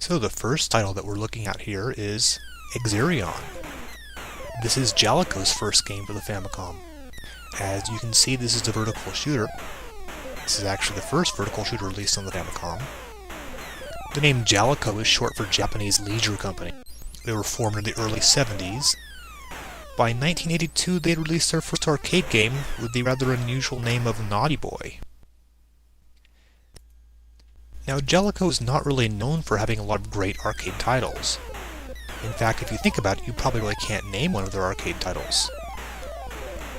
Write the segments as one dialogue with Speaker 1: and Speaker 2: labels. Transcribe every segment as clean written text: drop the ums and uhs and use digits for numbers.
Speaker 1: So the first title that we're looking at here is Exerion. This is Jaleco's first game for the Famicom. As you can see, this is a vertical shooter. This is actually the first vertical shooter released on the Famicom. The name Jaleco is short for Japanese Leisure Company. They were formed in the early 70s. By 1982, they had released their first arcade game with the rather unusual name of Naughty Boy. Now, Jaleco is not really known for having a lot of great arcade titles. In fact, if you think about it, you probably really can't name one of their arcade titles.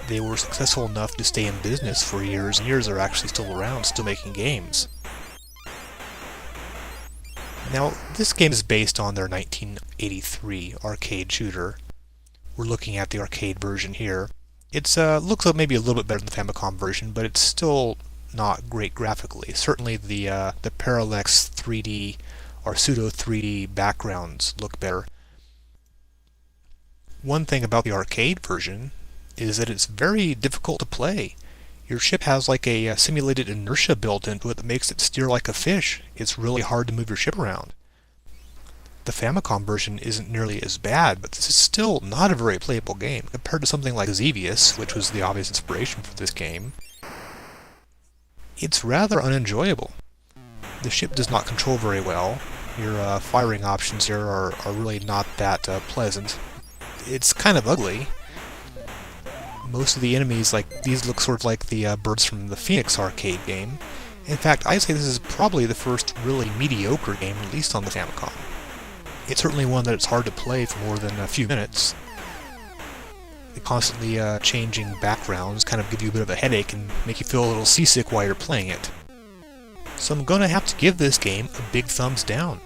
Speaker 1: They were successful enough to stay in business for years and years. They're actually still around, still making games. Now, this game is based on their 1983 arcade shooter. We're looking at the arcade version here. It looks like maybe a little bit better than the Famicom version, but it's still not great graphically. Certainly the parallax 3D or pseudo 3D backgrounds look better. One thing about the arcade version is that it's very difficult to play. Your ship has like a simulated inertia built into it that makes it steer like a fish. It's really hard to move your ship around. The Famicom version isn't nearly as bad, but this is still not a very playable game compared to something like Xevious, which was the obvious inspiration for this game. It's rather unenjoyable. The ship does not control very well. Your firing options here are really not that pleasant. It's kind of ugly. Most of the enemies, like these, look sort of like the birds from the Phoenix arcade game. In fact, I'd say this is probably the first really mediocre game released on the Famicom. It's certainly one that it's hard to play for more than a few minutes. The constantly changing backgrounds kind of give you a bit of a headache and make you feel a little seasick while you're playing it. So I'm going to have to give this game a big thumbs down.